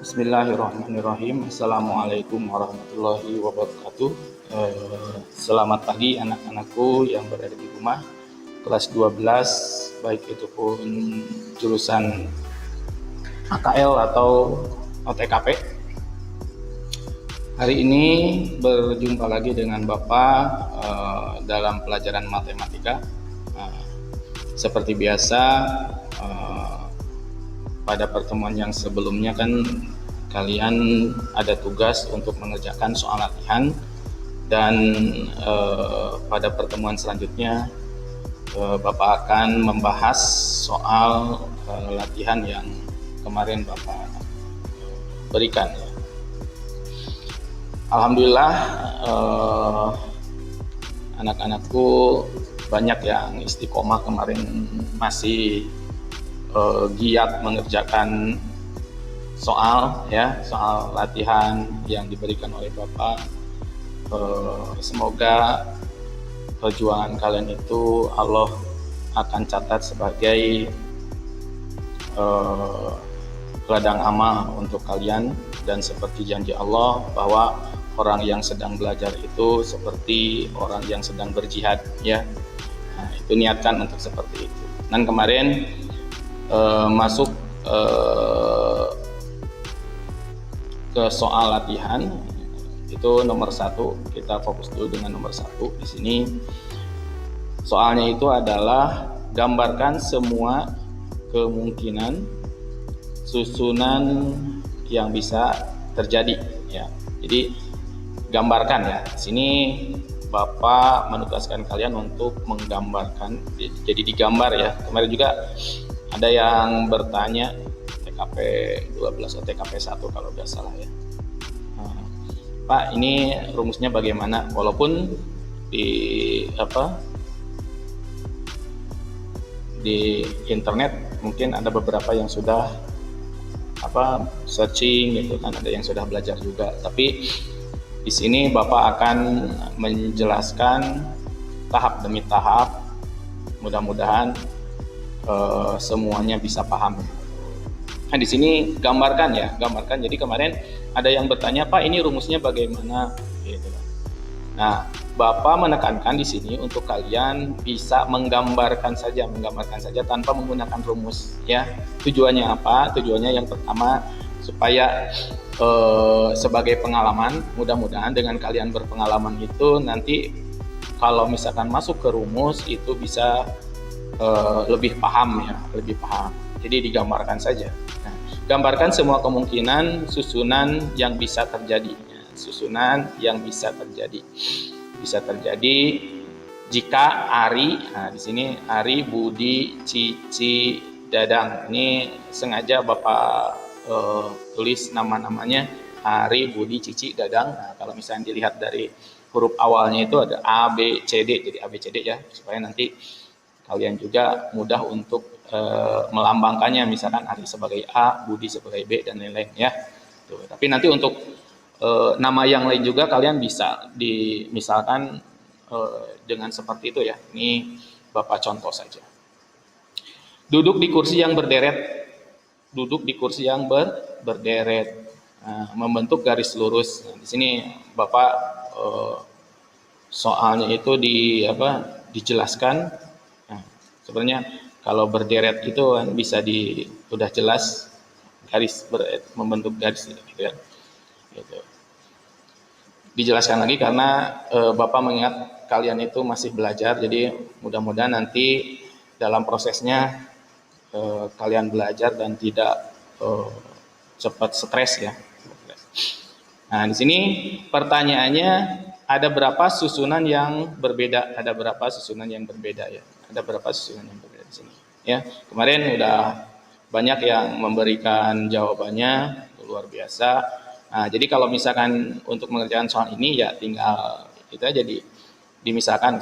Bismillahirrahmanirrahim. Assalamualaikum warahmatullahi wabarakatuh. Selamat pagi anak-anakku yang berada di rumah kelas 12, baik itu pun jurusan AKL atau OTKP. Hari ini berjumpa lagi dengan Bapak dalam pelajaran matematika. Seperti biasa, pada pertemuan yang sebelumnya kan kalian ada tugas untuk mengerjakan soal latihan, dan pada pertemuan selanjutnya Bapak akan membahas soal latihan yang kemarin Bapak berikan. Alhamdulillah, anak-anakku banyak yang istiqomah kemarin, masih giat mengerjakan soal latihan yang diberikan oleh Bapak. Semoga perjuangan kalian itu Allah akan catat sebagai ladang amal untuk kalian, dan seperti janji Allah bahwa orang yang sedang belajar itu seperti orang yang sedang berjihad, ya. Nah, itu niatkan untuk seperti itu. Dan kemarin masuk ke soal latihan itu nomor 1. Kita fokus dulu dengan nomor 1 di sini. Soalnya itu adalah gambarkan semua kemungkinan susunan yang bisa terjadi, ya. Jadi gambarkan, ya. Di sini Bapak menugaskan kalian untuk menggambarkan, jadi digambar, ya. Kemarin juga ada yang bertanya TKP 12 atau TKP 1 kalau nggak salah, ya. Pak, ini rumusnya bagaimana? Walaupun di internet mungkin ada beberapa yang sudah searching gitu kan, ada yang sudah belajar juga, tapi di sini Bapak akan menjelaskan tahap demi tahap. Mudah-mudahan semuanya bisa paham. Nah, di sini gambarkan. Jadi kemarin ada yang bertanya, Pak, ini rumusnya bagaimana? Gitu. Nah, Bapak menekankan di sini untuk kalian bisa menggambarkan saja tanpa menggunakan rumus, ya. Tujuannya apa? Tujuannya yang pertama supaya sebagai pengalaman. Mudah-mudahan dengan kalian berpengalaman itu nanti kalau misalkan masuk ke rumus itu bisa lebih paham. Jadi digambarkan saja. Nah, gambarkan semua kemungkinan susunan yang bisa terjadi. Bisa terjadi jika Ari, di sini Ari, Budi, Cici, Dadang. Ini sengaja Bapak tulis nama-namanya Ari, Budi, Cici, Dadang. Nah, kalau misalnya dilihat dari huruf awalnya itu ada A, B, C, D, jadi ABCD, ya, supaya nanti kalian juga mudah untuk melambangkannya, misalkan Ari sebagai A, Budi sebagai B, dan lain-lain, ya. Tuh. Tapi nanti untuk nama yang lain juga kalian bisa misalkan dengan seperti itu, ya. Ini Bapak contoh saja. Duduk di kursi yang berderet. Nah, membentuk garis lurus. Nah, di sini Bapak soalnya itu dijelaskan. Sebenarnya kalau berderet itu kan bisa udah jelas membentuk garis, gitu, ya. Gitu. Dijelaskan lagi karena Bapak mengingat kalian itu masih belajar, jadi mudah-mudahan nanti dalam prosesnya kalian belajar dan tidak cepat stres, ya. Nah, di sini pertanyaannya, ada berapa susunan yang berbeda? Ya. Ada berapa susunan yang berbeda di sini, ya. Kemarin udah banyak yang memberikan jawabannya, luar biasa. Nah, jadi kalau misalkan untuk mengerjakan soal ini, ya tinggal itu aja misalkan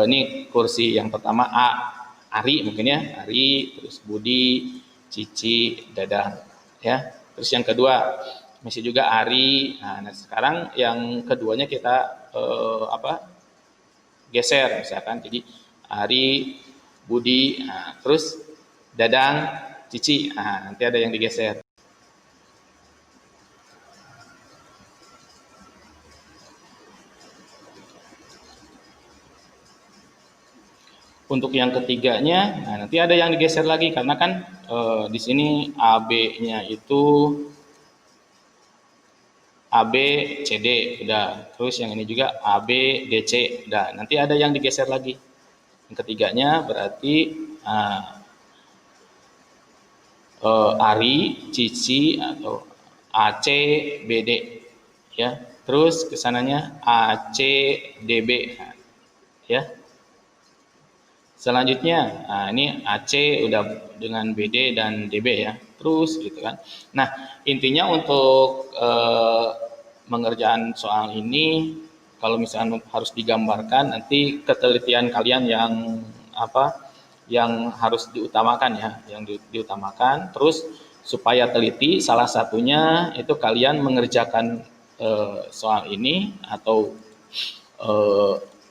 ini kursi yang pertama Ari, mungkin, ya, Ari, terus Budi, Cici, Dadang, ya. Terus yang kedua masih juga Ari. Nah, sekarang yang keduanya kita geser, misalkan jadi Ari, Budi, terus Dadang, Cici. Nah, nanti ada yang digeser. Untuk yang ketiganya, nah nanti ada yang digeser lagi karena kan di sini AB-nya itu AB CD udah, terus yang ini juga AB DC udah. Nanti ada yang digeser lagi. Yang ketiganya berarti Ari, Cici atau AC BD ya. Terus kesananya AC DB ya. Selanjutnya, nah ini AC udah dengan BD dan DB ya, terus gitu kan. Nah, intinya untuk mengerjakan soal ini, kalau misalnya harus digambarkan, nanti ketelitian kalian yang apa, yang harus diutamakan ya, yang diutamakan. Terus supaya teliti, salah satunya itu kalian mengerjakan soal ini atau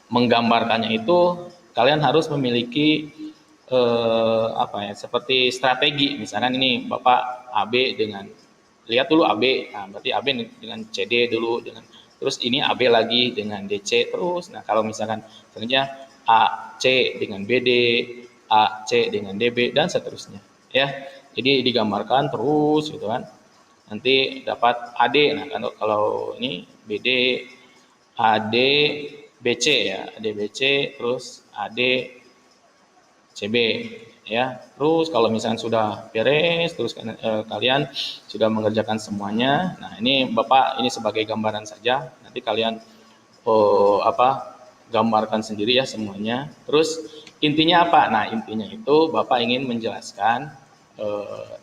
menggambarkannya itu kalian harus memiliki apa ya, seperti strategi. Misalkan ini Bapak AB dengan, lihat dulu AB, nah, berarti AB dengan CD dulu, dengan terus ini AB lagi dengan DC terus. Nah kalau misalkan selanjutnya AC dengan BD, AC dengan DB dan seterusnya ya. Jadi digambarkan terus gitu kan. Nanti dapat AD. Nah kalau ini BD, AD BC ya, AD BC terus AD CB ya. Terus kalau misalnya sudah beres, terus kalian sudah mengerjakan semuanya. Nah ini Bapak ini sebagai gambaran saja. Nanti kalian gambarkan sendiri ya semuanya. Terus intinya apa? Nah intinya itu Bapak ingin menjelaskan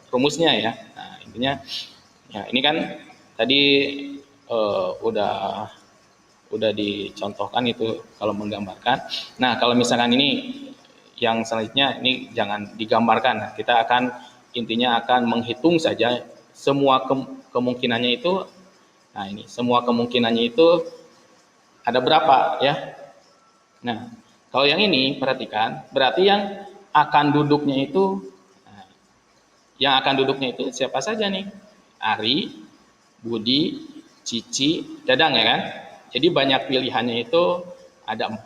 rumusnya ya. Nah intinya ya ini kan tadi udah dicontohkan itu kalau menggambarkan. Nah kalau misalkan ini yang selanjutnya ini jangan digambarkan. Nah, kita akan intinya akan menghitung saja semua kemungkinannya itu. Nah ini semua kemungkinannya itu ada berapa ya. Nah kalau yang ini perhatikan, berarti yang akan duduknya itu, siapa saja nih? Ari, Budi, Cici, Dadang ya kan. Jadi banyak pilihannya itu, ada 4,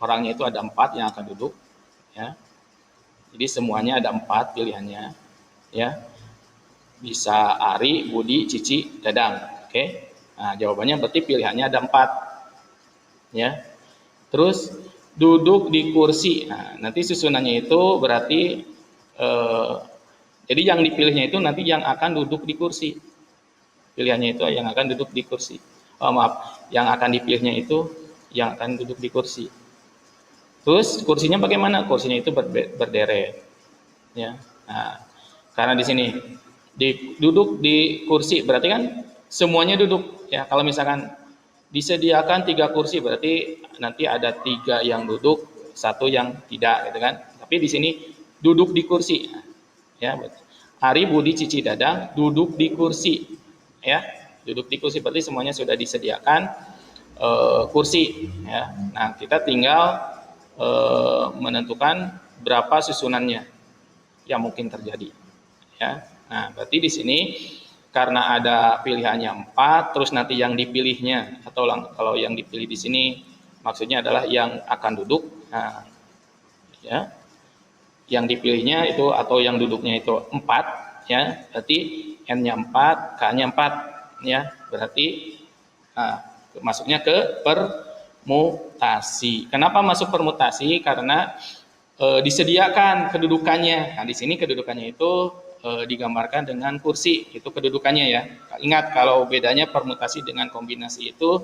orangnya itu ada 4 yang akan duduk ya. Jadi semuanya ada 4 pilihannya ya. Bisa Ari, Budi, Cici, Dadang. Oke. Nah, jawabannya berarti pilihannya ada 4 ya. Terus duduk di kursi. Nah, nanti susunannya itu berarti jadi yang dipilihnya itu nanti yang akan duduk di kursi. Pilihannya itu yang akan duduk di kursi. Yang akan dipilihnya itu yang akan duduk di kursi. Terus kursinya bagaimana? Kursinya itu berderet. Ya. Nah, karena di sini duduk di kursi berarti kan semuanya duduk ya. Kalau misalkan disediakan 3 kursi berarti nanti ada 3 yang duduk, 1 yang tidak gitu kan. Tapi di sini duduk di kursi. Ya, Ari, Budi, Cici, Dadang duduk di kursi ya. Duduk di kursi berarti semuanya sudah disediakan kursi ya. Nah, kita tinggal menentukan berapa susunannya yang mungkin terjadi ya. Nah, berarti di sini karena ada pilihannya 4, terus nanti yang dipilihnya atau kalau yang dipilih di sini maksudnya adalah yang akan duduk. Nah, ya. Yang dipilihnya itu atau yang duduknya itu 4 ya. Berarti N-nya 4, K-nya 4 ya. Berarti masuknya ke permutasi. Kenapa masuk permutasi? Karena disediakan kedudukannya. Nah, di sini kedudukannya itu digambarkan dengan kursi, itu kedudukannya ya. Ingat kalau bedanya permutasi dengan kombinasi itu,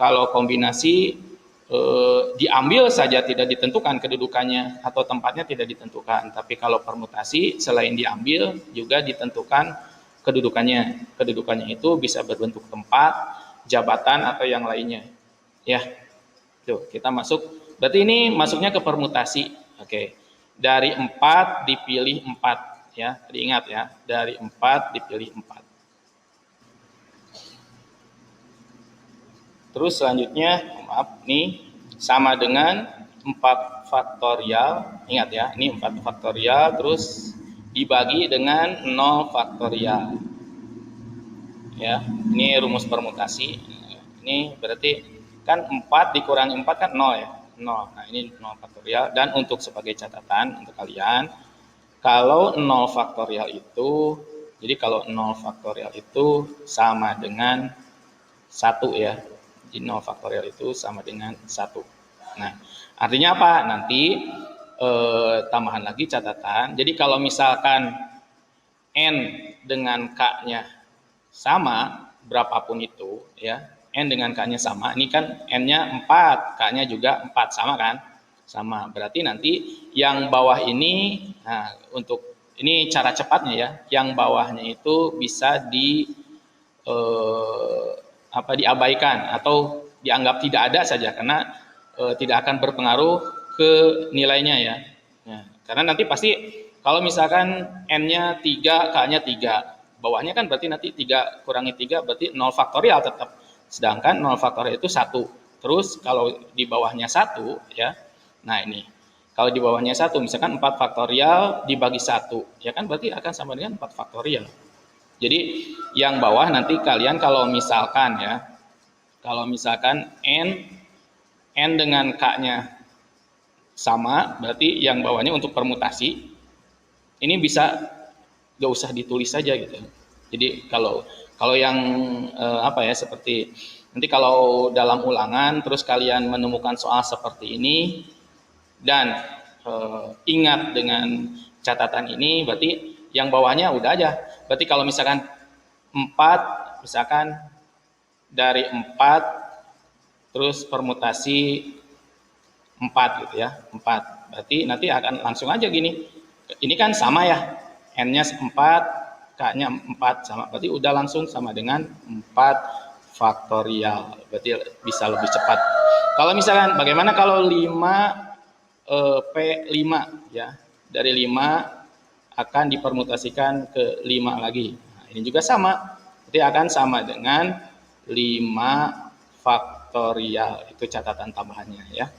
kalau kombinasi diambil saja tidak ditentukan kedudukannya atau tempatnya tidak ditentukan. Tapi kalau permutasi selain diambil juga ditentukan kedudukannya. Kedudukannya itu bisa berbentuk tempat, jabatan atau yang lainnya. Ya. Tuh, kita masuk. Berarti ini masuknya ke permutasi. Oke. Dari 4 dipilih 4 ya. Diingat ya, dari 4 dipilih 4. Terus selanjutnya, maaf, nih sama dengan 4 faktorial. Ingat ya, ini 4 faktorial terus dibagi dengan 0 faktorial. Ya, ini rumus permutasi. Ini berarti kan 4 dikurangi 4 kan 0 ya. 0. Nah, ini 0 faktorial. Dan untuk sebagai catatan untuk kalian, kalau 0 faktorial itu, jadi kalau 0 faktorial itu sama dengan 1 ya. Jadi 0 faktorial itu sama dengan 1. Nah, artinya apa? Nanti tambahan lagi catatan. Jadi kalau misalkan N dengan K-nya sama, berapapun itu ya, N dengan K-nya sama, ini kan N-nya 4, K-nya juga 4, sama kan? Sama, berarti nanti yang bawah ini, nah untuk ini cara cepatnya ya, yang bawahnya itu bisa diabaikan atau dianggap tidak ada saja, karena tidak akan berpengaruh ke nilainya ya. Nah, karena nanti pasti kalau misalkan N-nya 3, K-nya 3, bawahnya kan berarti nanti 3 kurangi 3 berarti 0 faktorial tetap. Sedangkan 0 faktorial itu 1. Terus kalau di bawahnya 1 ya. Nah, ini. Kalau di bawahnya 1 misalkan 4 faktorial dibagi 1, ya kan berarti akan sama dengan 4 faktorial. Jadi yang bawah nanti kalian kalau misalkan ya, kalau misalkan N dengan K-nya sama, berarti yang bawahnya untuk permutasi ini bisa gak usah ditulis saja gitu. Jadi kalau yang seperti nanti kalau dalam ulangan terus kalian menemukan soal seperti ini dan ingat dengan catatan ini, berarti yang bawahnya udah aja. Berarti kalau misalkan 4, misalkan dari 4 terus permutasi 4 gitu ya, 4. Berarti nanti akan langsung aja gini. Ini kan sama ya, N-nya 4, K-nya 4 sama. Berarti udah langsung sama dengan 4 faktorial. Berarti bisa lebih cepat. Kalau misalkan bagaimana kalau 5 P5 ya. Dari 5 akan dipermutasikan ke 5 lagi. Nah, ini juga sama. Berarti akan sama dengan 5 faktorial. Itu catatan tambahannya ya.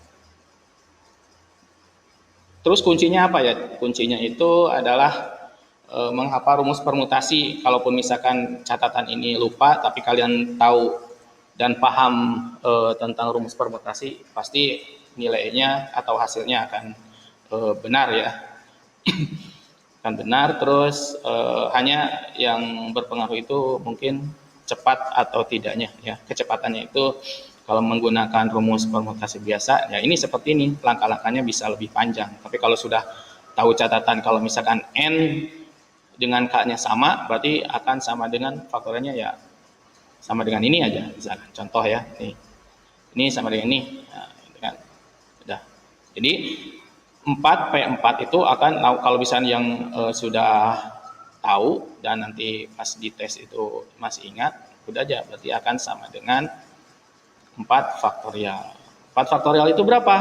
Terus kuncinya apa ya? Kuncinya itu adalah menghafal rumus permutasi. Kalaupun misalkan catatan ini lupa, tapi kalian tahu dan paham tentang rumus permutasi, pasti nilainya atau hasilnya akan benar ya. Akan benar. Terus hanya yang berpengaruh itu mungkin cepat atau tidaknya ya. Kecepatannya itu kalau menggunakan rumus permutasi biasa, ya ini seperti ini, langkah-langkahnya bisa lebih panjang. Tapi kalau sudah tahu catatan, kalau misalkan N dengan K-nya sama, berarti akan sama dengan faktornya ya, sama dengan ini aja. Misalkan contoh ya, ini sama dengan ini, nah, kan, udah. Jadi 4P4 itu akan, kalau misalnya yang sudah tahu dan nanti pas dites itu masih ingat, udah aja, berarti akan sama dengan 4 faktorial. 4 faktorial itu berapa?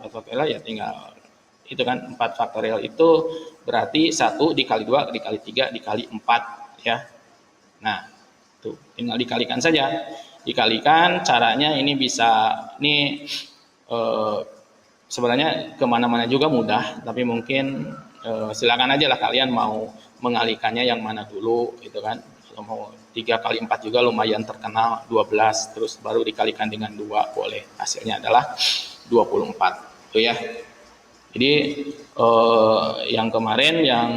4 faktorial ya tinggal itu kan, 4 faktorial itu berarti 1 dikali 2 dikali 3 dikali 4 ya. Nah, tuh tinggal dikalikan saja. Dikalikan, caranya ini bisa, ini sebenarnya kemana-mana juga mudah, tapi mungkin silakan aja lah kalian mau mengalikannya yang mana dulu gitu kan. Kalau mau 3 kali 4 juga lumayan terkenal, 12, terus baru dikalikan dengan 2 boleh. Hasilnya adalah 24 itu ya. Jadi yang kemarin yang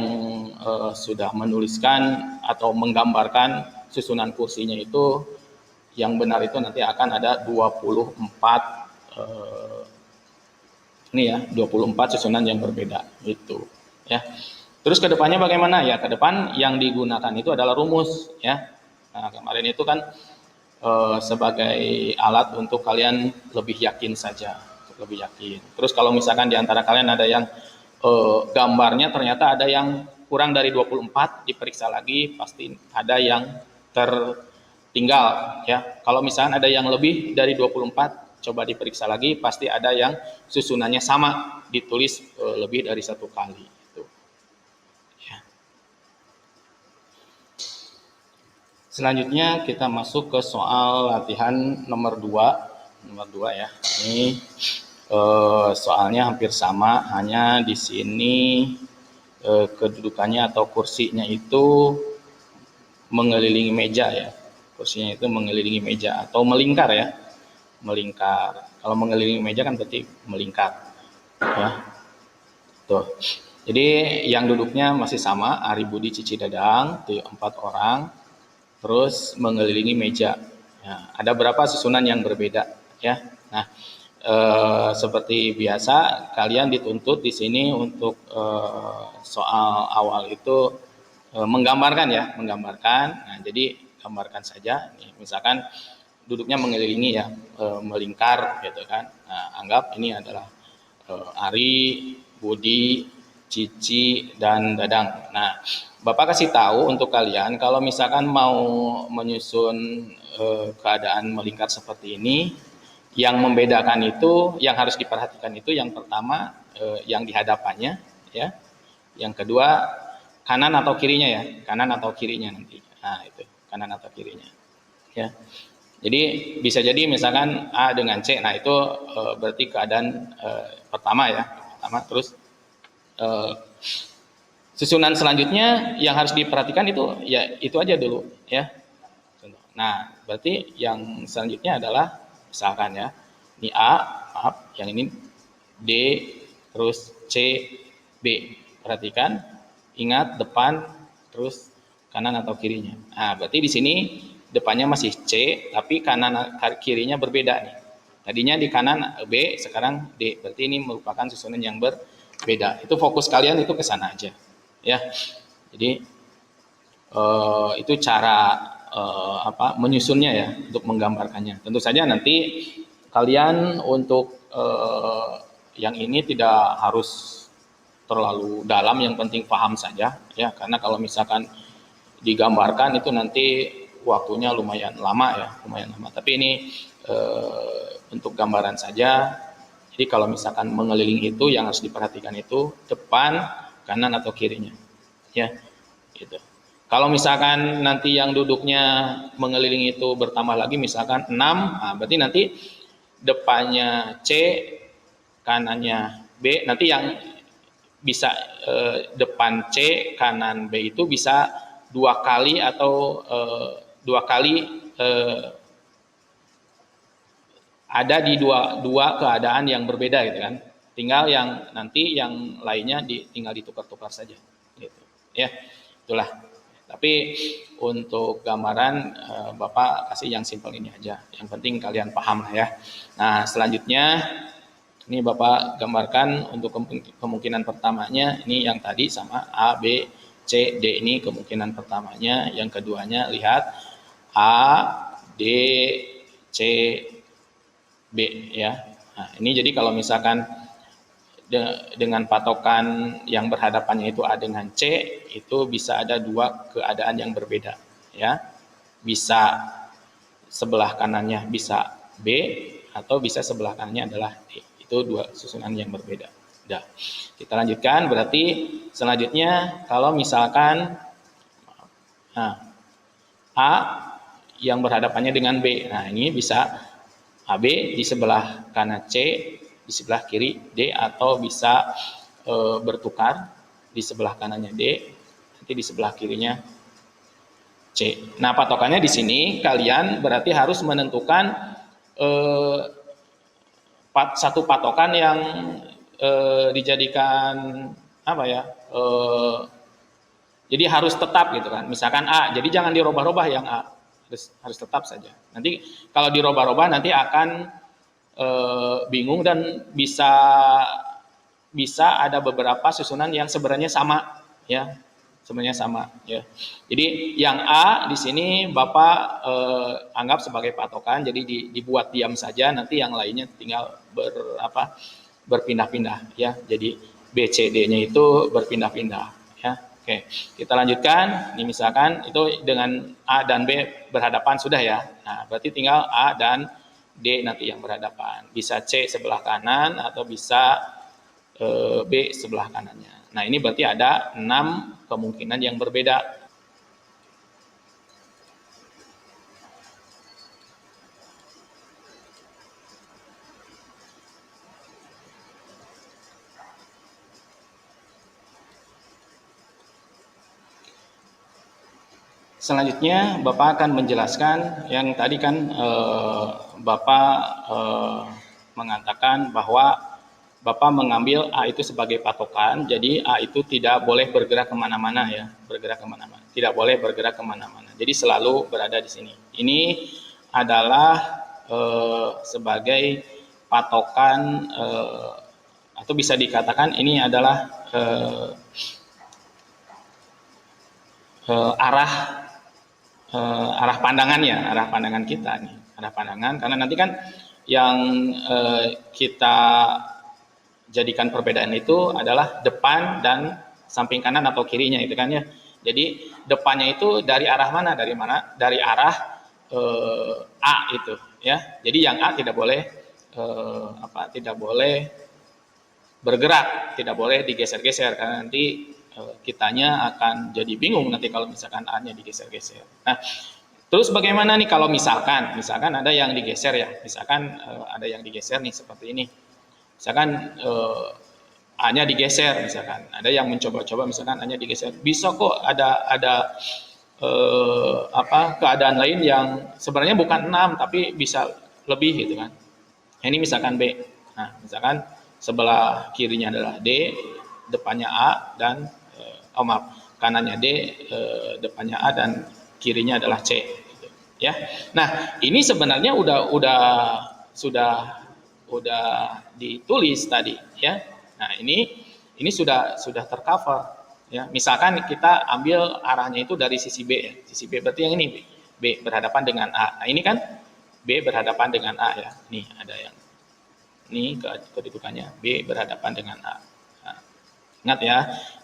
sudah menuliskan atau menggambarkan susunan kursinya itu, yang benar itu nanti akan ada 24 ini ya, 24 susunan yang berbeda gitu ya. Terus ke depannya bagaimana ya? Ke depan yang digunakan itu adalah rumus ya. Nah, kemarin itu kan sebagai alat untuk kalian lebih yakin saja, lebih yakin. Terus kalau misalkan di antara kalian ada yang gambarnya ternyata ada yang kurang dari 24, diperiksa lagi, pasti ada yang tertinggal ya. Kalau misalkan ada yang lebih dari 24, coba diperiksa lagi, pasti ada yang susunannya sama, ditulis lebih dari 1 kali. Gitu. Ya. Selanjutnya kita masuk ke soal latihan nomor 2. Nomor 2 ya. Ini soalnya hampir sama, hanya di sini kedudukannya atau kursinya itu mengelilingi meja ya. Kursinya itu mengelilingi meja atau melingkar ya. melingkar. Kalau mengelilingi meja kan berarti melingkar. Ya, tuh. Jadi yang duduknya masih sama, Ari Budi Cici Dadang, tuh 4 orang, terus mengelilingi meja. Ya, ada berapa susunan yang berbeda, ya. Nah, seperti biasa, kalian dituntut di sini untuk soal awal itu menggambarkan ya, menggambarkan. Nah, jadi gambarkan saja. Nih, misalkan duduknya mengelilingi ya, melingkar gitu kan. Nah, anggap ini adalah Ari, Budi, Cici, dan Dadang. Nah, Bapak kasih tahu untuk kalian kalau misalkan mau menyusun keadaan melingkar seperti ini, yang membedakan itu, yang harus diperhatikan itu yang pertama yang di hadapannya, ya. Yang kedua kanan atau kirinya ya, kanan atau kirinya nanti. Nah, itu kanan atau kirinya. Ya. Jadi bisa jadi misalkan A dengan C, nah itu berarti keadaan pertama ya, pertama. Terus susunan selanjutnya yang harus diperhatikan itu ya itu aja dulu ya. Nah berarti yang selanjutnya adalah misalkan ya, ini A, maaf, yang ini D, terus C, B. Perhatikan, ingat depan, terus kanan atau kirinya. Nah berarti di sini depannya masih C, tapi kanan kirinya berbeda nih. Tadinya di kanan B, sekarang D. Berarti ini merupakan susunan yang berbeda. Itu fokus kalian itu ke sana aja, ya. Jadi itu cara menyusunnya ya, untuk menggambarkannya. Tentu saja nanti kalian untuk yang ini tidak harus terlalu dalam, yang penting paham saja ya, karena kalau misalkan digambarkan itu nanti waktunya lumayan lama ya, lumayan lama. Tapi ini untuk gambaran saja. Jadi kalau misalkan mengelilingi itu yang harus diperhatikan itu depan, kanan atau kirinya. Ya, gitu. Kalau misalkan nanti yang duduknya mengelilingi itu bertambah lagi misalkan 6, nah berarti nanti depannya C, kanannya B, nanti yang bisa depan C, kanan B itu bisa 2 kali atau 2 kali ada di dua keadaan yang berbeda gitu kan. Tinggal yang nanti yang lainnya tinggal ditukar-tukar saja gitu. Ya, itulah. Tapi untuk gambaran Bapak kasih yang simpel ini aja. Yang penting kalian paham lah ya. Nah, selanjutnya ini Bapak gambarkan untuk kemungkinan pertamanya, ini yang tadi sama A, B, C, D, ini kemungkinan pertamanya. Yang keduanya lihat A, D, C, B ya. Nah, ini jadi kalau misalkan dengan patokan yang berhadapannya itu A dengan C, itu bisa ada 2 keadaan yang berbeda ya. Bisa sebelah kanannya bisa B, atau bisa sebelah kanannya adalah D. Itu 2 susunan yang berbeda. Udah. Kita lanjutkan, berarti selanjutnya kalau misalkan A yang berhadapannya dengan B. Nah, ini bisa AB di sebelah kanan C, di sebelah kiri D, atau bisa bertukar, di sebelah kanannya D, nanti di sebelah kirinya C. Nah, patokannya di sini kalian berarti harus menentukan satu patokan yang dijadikan apa ya? Jadi harus tetap gitu kan. Misalkan A, jadi jangan dirubah-rubah yang A. Harus tetap saja. Nanti kalau dirubah-rubah nanti akan bingung dan bisa ada beberapa susunan yang sebenarnya sama ya. Sebenarnya sama ya. Jadi yang A di sini Bapak anggap sebagai patokan, jadi dibuat diam saja, nanti yang lainnya tinggal berpindah-pindah ya. Jadi B, C, D-nya itu berpindah-pindah ya. Oke, kita lanjutkan. Ini misalkan itu dengan A dan B berhadapan sudah ya. Nah, berarti tinggal A dan D nanti yang berhadapan. Bisa C sebelah kanan atau bisa B sebelah kanannya. Nah, ini berarti ada 6 kemungkinan yang berbeda. Selanjutnya Bapak akan menjelaskan yang tadi kan Bapak mengatakan bahwa Bapak mengambil A itu sebagai patokan, jadi A itu tidak boleh bergerak kemana-mana ya, tidak boleh bergerak kemana-mana. Jadi selalu berada di sini. Ini adalah sebagai patokan atau bisa dikatakan ini adalah arah pandangan kita nih, arah pandangan, karena nanti kan yang kita jadikan perbedaan itu adalah depan dan samping kanan atau kirinya itu kan ya. Jadi depannya itu dari arah mana? Dari arah A itu ya. Jadi yang A tidak boleh tidak boleh bergerak, tidak boleh digeser-geser karena nanti kitanya akan jadi bingung nanti kalau misalkan A-nya digeser-geser. Nah, terus bagaimana nih kalau misalkan ada yang digeser ya, misalkan ada yang digeser nih seperti ini. Misalkan A-nya digeser, misalkan ada yang mencoba-coba misalkan A-nya digeser. Bisa kok ada keadaan lain yang sebenarnya bukan 6 tapi bisa lebih gitu kan. Ini misalkan B. Nah, misalkan sebelah kirinya adalah D, depannya A dan kanannya D, depannya A dan kirinya adalah C gitu, ya. Nah, ini sebenarnya sudah ditulis tadi ya. Nah, ini sudah tercover ya. Misalkan kita ambil arahnya itu dari sisi B ya. Sisi B berarti yang ini B berhadapan dengan A. Nah, ini kan B berhadapan dengan A ya. Nih ada yang ini kedudukannya B berhadapan dengan A. Nah, ingat ya,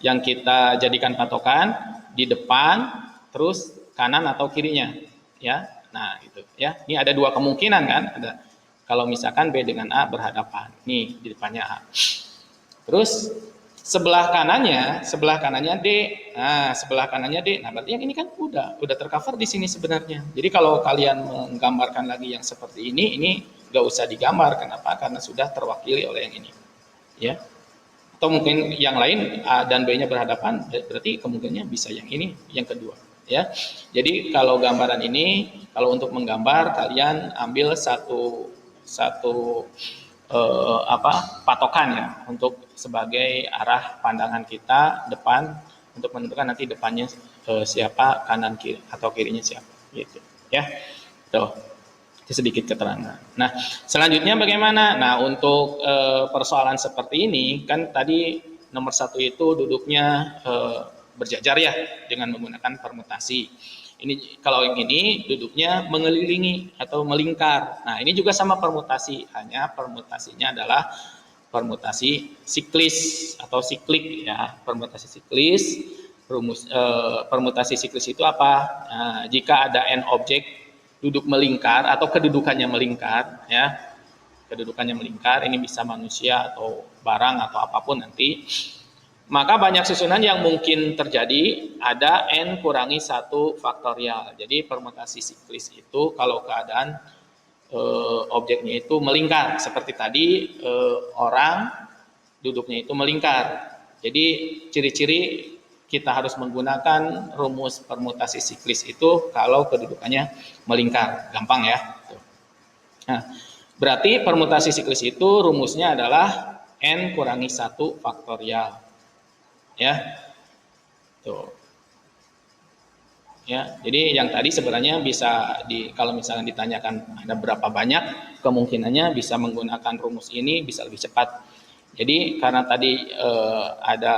yang kita jadikan patokan di depan terus kanan atau kirinya ya. Nah, gitu ya. Ini ada dua kemungkinan kan? Ada kalau misalkan B dengan A berhadapan. Nih di depannya A. Terus sebelah kanannya D. Nah, sebelah kanannya D. Nah, berarti yang ini kan udah tercover di sini sebenarnya. Jadi kalau kalian menggambarkan lagi yang seperti ini nggak usah digambar. Kenapa? Karena sudah terwakili oleh yang ini. Ya. Atau mungkin yang lain A dan B-nya berhadapan, berarti kemungkinannya bisa yang ini, yang kedua. Ya. Jadi kalau gambaran ini, kalau untuk menggambar kalian ambil satu patokan ya untuk sebagai arah pandangan kita depan untuk menentukan nanti depannya siapa, kanan kiri atau kirinya siapa gitu ya. Tuh, itu sedikit keterangan. Nah, selanjutnya bagaimana? Nah, untuk persoalan seperti ini kan tadi nomor 1 itu duduknya berjajar ya dengan menggunakan permutasi. Ini kalau yang ini duduknya mengelilingi atau melingkar. Nah, ini juga sama permutasi, hanya permutasinya adalah permutasi siklis atau siklik ya. Permutasi siklis, permutasi siklis itu apa? Nah, jika ada n objek duduk melingkar atau kedudukannya melingkar ya. Kedudukannya melingkar, ini bisa manusia atau barang atau apapun nanti. Maka banyak susunan yang mungkin terjadi ada n kurangi 1 faktorial. Jadi permutasi siklis itu kalau keadaan objeknya itu melingkar. Seperti tadi orang duduknya itu melingkar. Jadi ciri-ciri kita harus menggunakan rumus permutasi siklis itu kalau kedudukannya melingkar. Gampang ya. Nah, berarti permutasi siklis itu rumusnya adalah n kurangi 1 faktorial. Ya, tuh, ya. Jadi yang tadi sebenarnya bisa kalau misalnya ditanyakan ada berapa banyak, kemungkinannya bisa menggunakan rumus ini bisa lebih cepat. Jadi karena tadi ada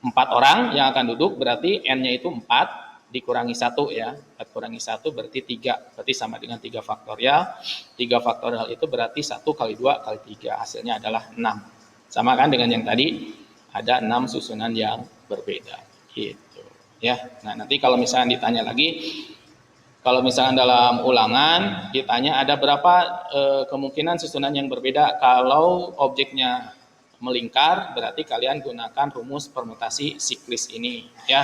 4 orang yang akan duduk, berarti n-nya itu 4 dikurangi 1 ya. 4 kurangi 1 berarti 3, berarti sama dengan 3 faktorial. 3 faktorial itu berarti 1 kali 2 kali 3, hasilnya adalah 6. Sama kan dengan yang tadi? Ada 6 susunan yang berbeda gitu ya. Nah, nanti kalau misalnya ditanya lagi, kalau misalnya dalam ulangan ditanya ada berapa kemungkinan susunan yang berbeda kalau objeknya melingkar, berarti kalian gunakan rumus permutasi siklis ini ya.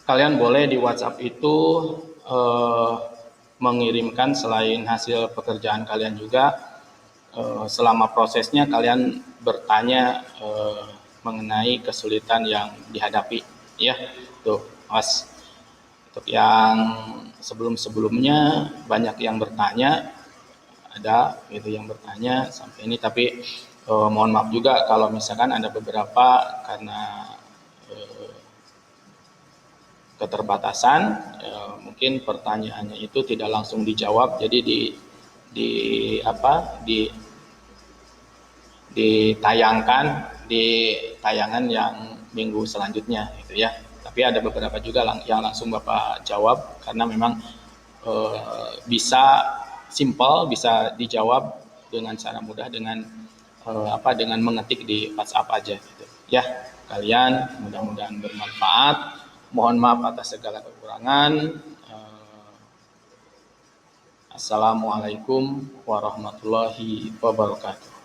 Kalian boleh di WhatsApp itu mengirimkan selain hasil pekerjaan kalian juga selama prosesnya kalian bertanya mengenai kesulitan yang dihadapi. Ya, tuh Mas. Untuk yang sebelum-sebelumnya banyak yang bertanya, ada gitu yang bertanya sampai ini, tapi mohon maaf juga kalau misalkan ada beberapa karena keterbatasan, mungkin pertanyaannya itu tidak langsung dijawab, jadi di apa ditayangkan di tayangan yang minggu selanjutnya gitu ya. Tapi ada beberapa juga yang langsung Bapak jawab karena memang bisa simpel, bisa dijawab dengan cara mudah dengan dengan mengetik di WhatsApp aja gitu. Ya, kalian mudah-mudahan bermanfaat. Mohon maaf atas segala kekurangan. Assalamualaikum warahmatullahi wabarakatuh.